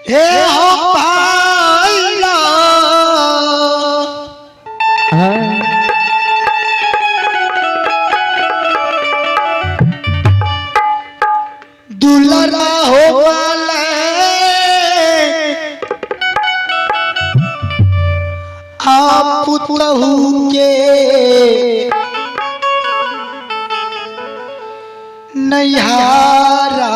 हे हो भाईला दुलरा हो वाले आप पुतहु के नैहारा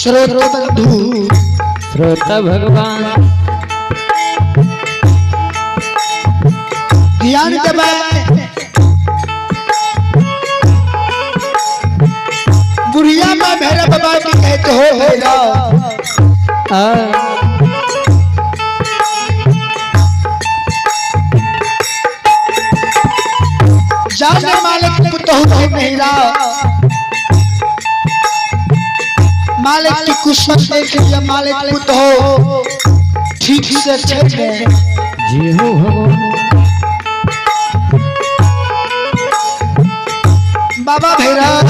श्रोता बंधु श्रोता भगवान ध्यान दबाए बुढ़िया में भैरव बाबा की कहते हो भैरव जाने मालिक पुतहु के मेहरा मालिक की कुशल देख लिया मालिक पुतहु ठीक से चले जी हो भगवान बाबा भैरव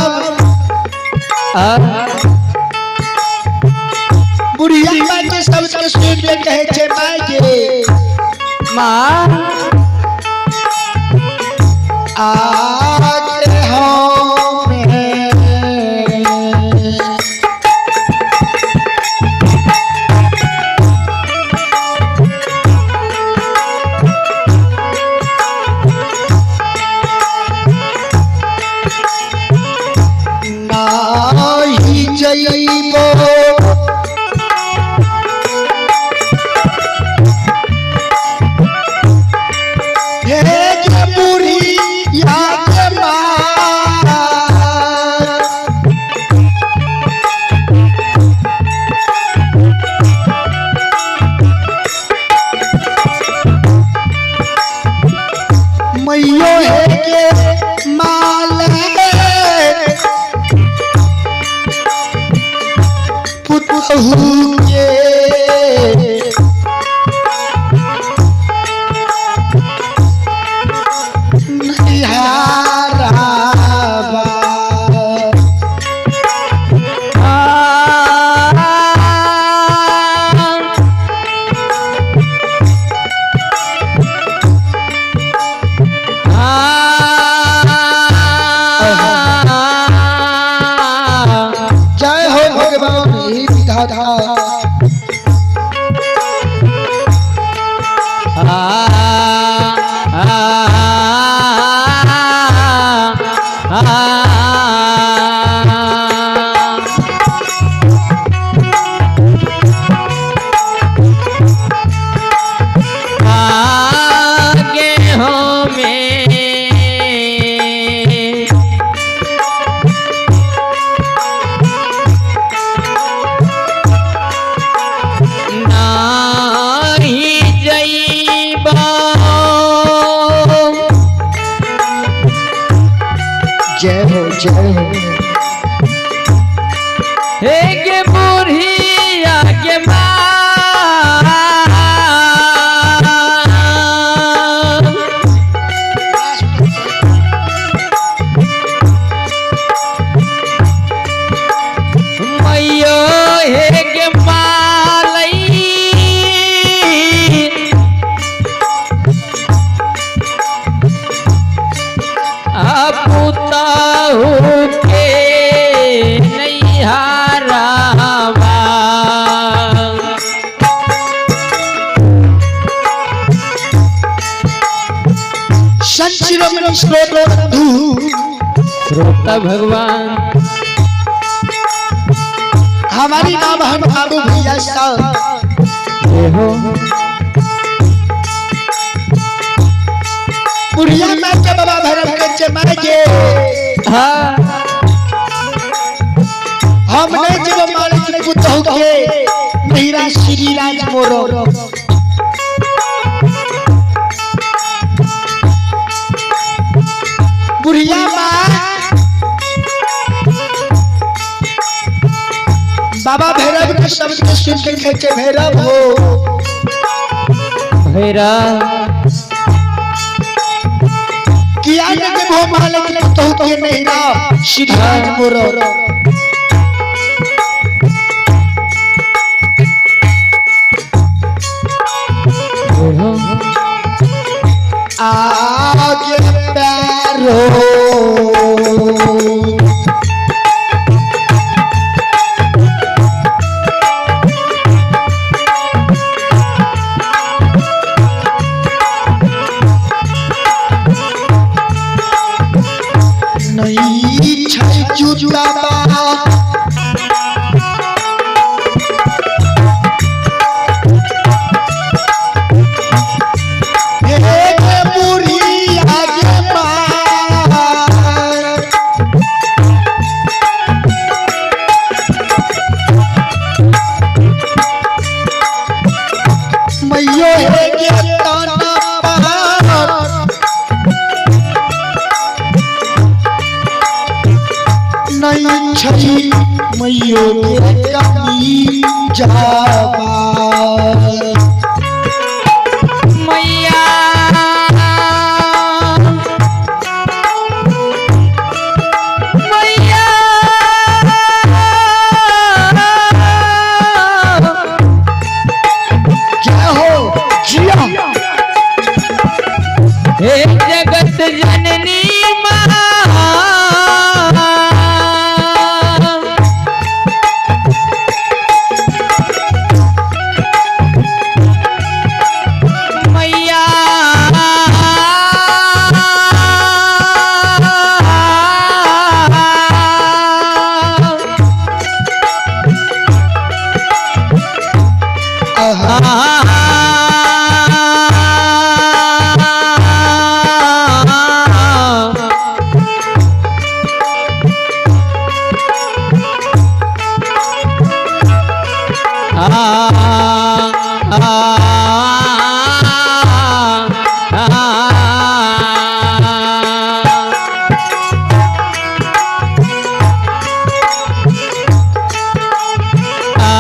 बुढ़िया माँ के सब सुन के कहे छे माँ के माँ आगे हो जय हो जय हो हे के बुढ़िया के मैयो हे के मालई शिरोमणि श्रोता बंधु श्रोता भगवान हमारी माँ बहन बाबू भैया साहब जय हो बुढ़िया माँ के बाबा भैरव के जमाए के हाँ हमने जब मालिक पुतहु के मेरा श्री राज मोरो बुढ़िया माँ बाबा भैरव के शब्द के सुन के खेचे भैरव हो भैरा किया न के भो मालिक पुतहु के मेरा श्री राज मोरो जय हो आगे पैरो नहीं छै जुड़ा नहीं छई मैयो के कमी जावा मैया मैया क्या हो जिया हे जगत जननी माँ मैया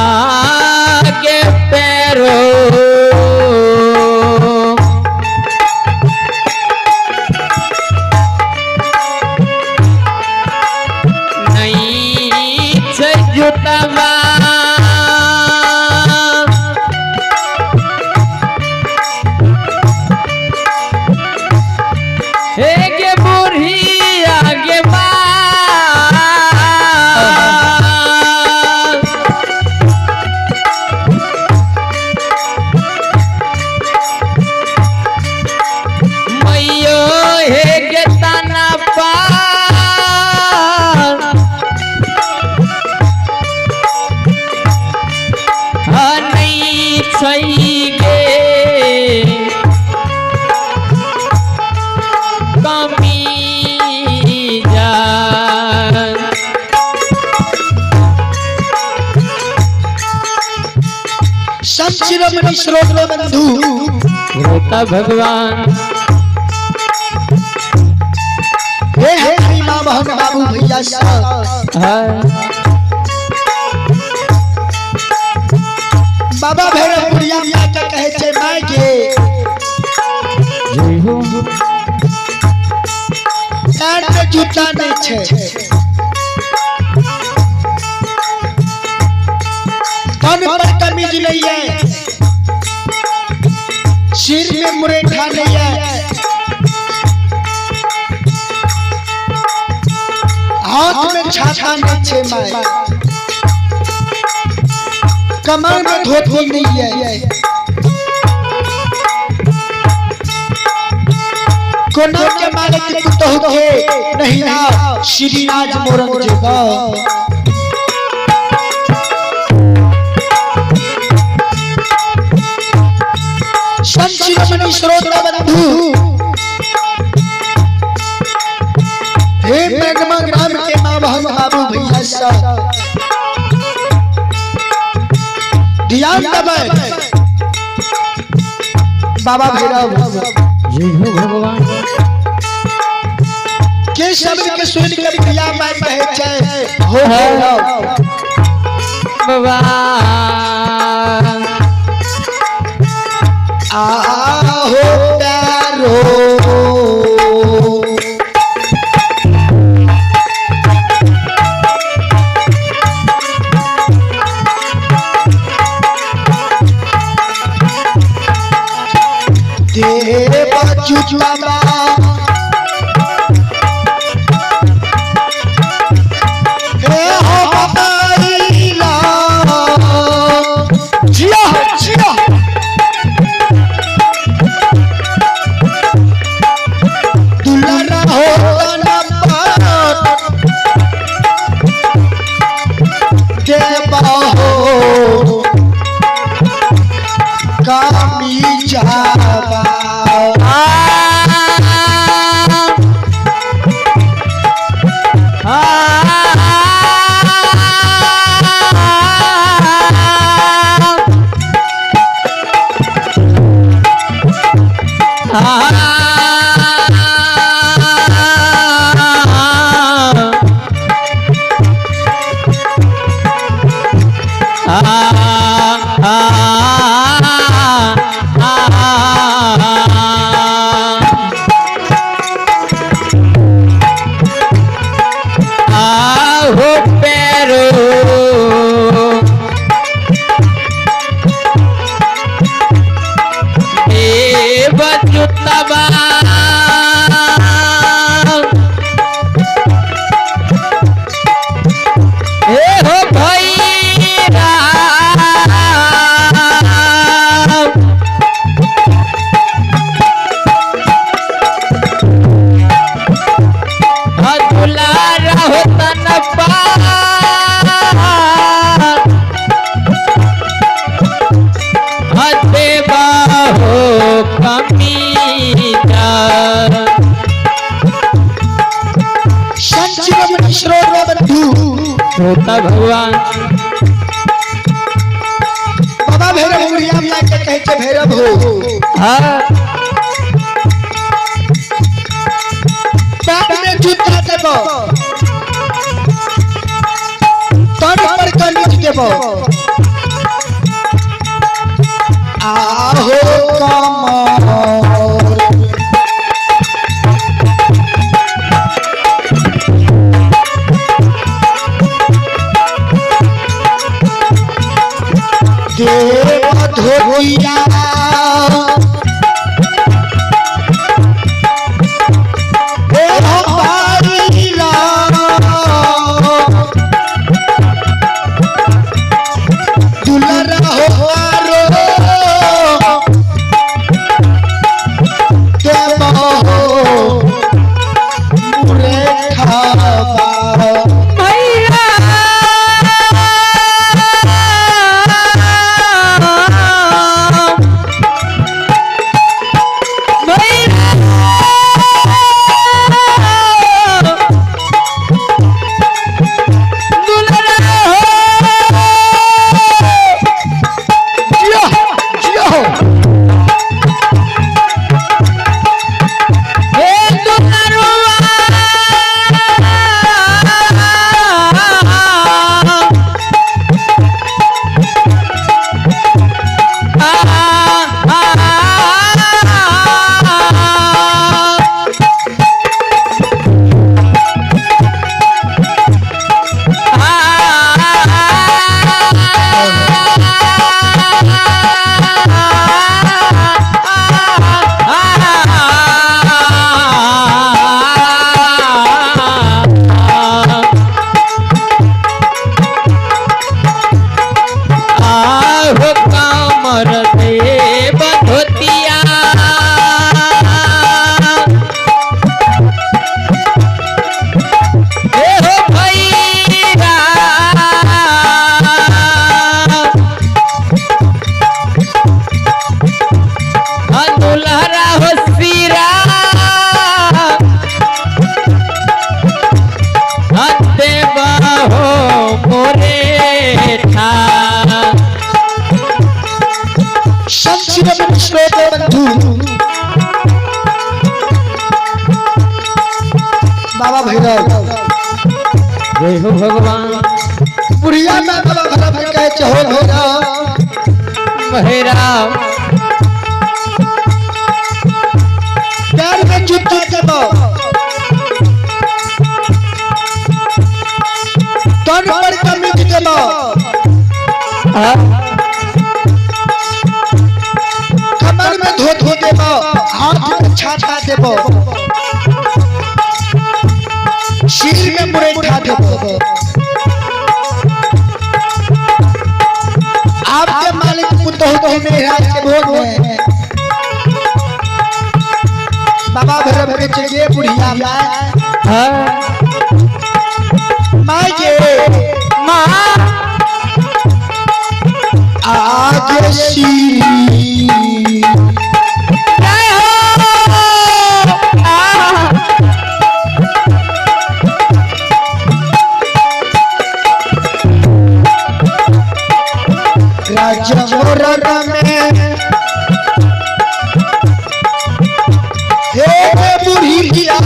आगे पैरो नहीं छै जुटवा हे गे बूढ़ी आगे बा मैयो हे गे ताना पार नहीं छै गे कमी जान सब शिरोमणि श्रोता बंधु श्रोता भगवान हे हमारी माँ बहन बाबू भैया साहब हाँ बाबा भैरव बुढ़िया माँ के कहे छे माय के जय हो पैर में जूता नहीं छे तन पर कमीज नहीं है सिर में मुरेठा नहीं है हाथ में छाता नहीं छे माय कमर में धोती नहीं है कोनो के मालिक पुतहु के नहीं ना श्री राज मोरन जेबा संचिरमणि श्रोता बंधु हे मेघमा ग्राम के मां बहन बाबू भैया सा ध्यान दबाए बाबा भैरव जय हो भगवान के शब्द के सुन कर पिया मैं कहे चाहे हो भैरव बाबा आहो प्यारो देवा चुचुआ हे हो बताइला जिया जिया दुलारा हो तनपा देवा हो कामी जावा श्रोता भगवान बाबा भैरव उड़िया में आके कहे छे भैरव हो हाँ पैर में जूता देबो तन पर कनीज देबो आहो कमर देवा धोइया हे हमारीला दुलारा हो रो देवा हो मुरे खावा शिव श्लोक बंधु बाबा भैरव जय हो भगवान बुढ़िया में बाबा भैरव कहे चहो भैरव भैरव प्यार में जुट देबो तन पर कमी देबो कमर में धो देबो हाथ में छाछा देबो सिर में मुरे उठा देबो आपके मालिक पुतोह के मेरा के भोग में बाबा भैरव के चलिए बुढ़िया माँ के माँ आगे सी जय राजा में हे बुढ़िया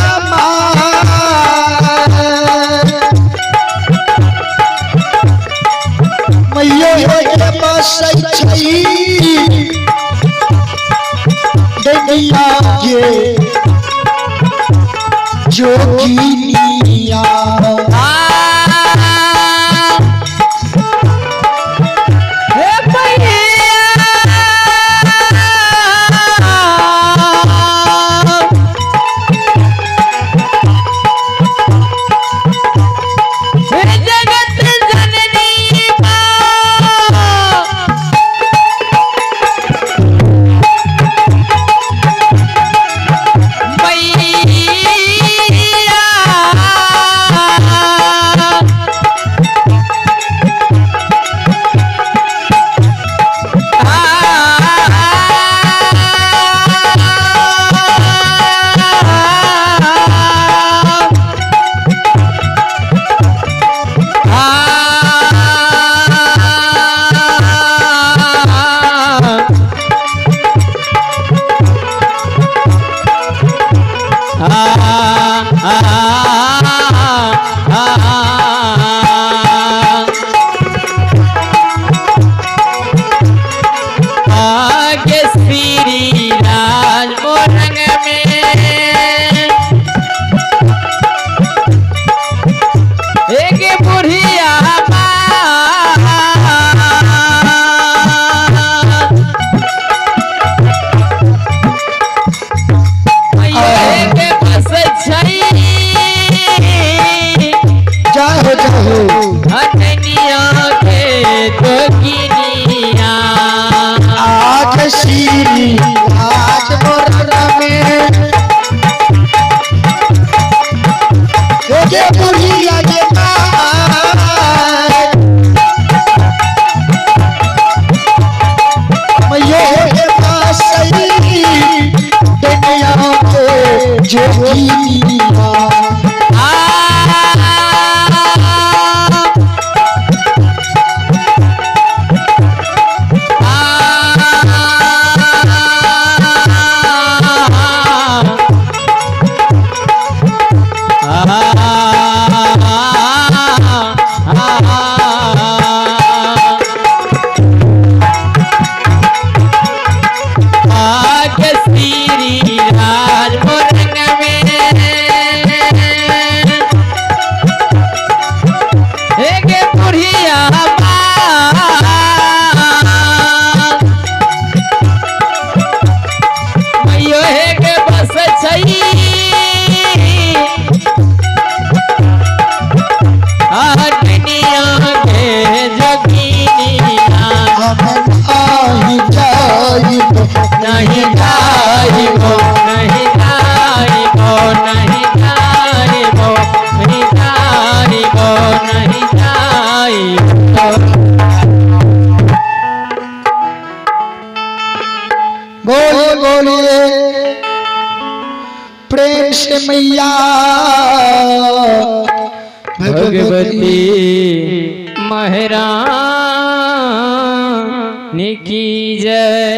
मैया के पास दुनिया के जोगिनिया प्रेम से मैया भगवती महारानी की जय।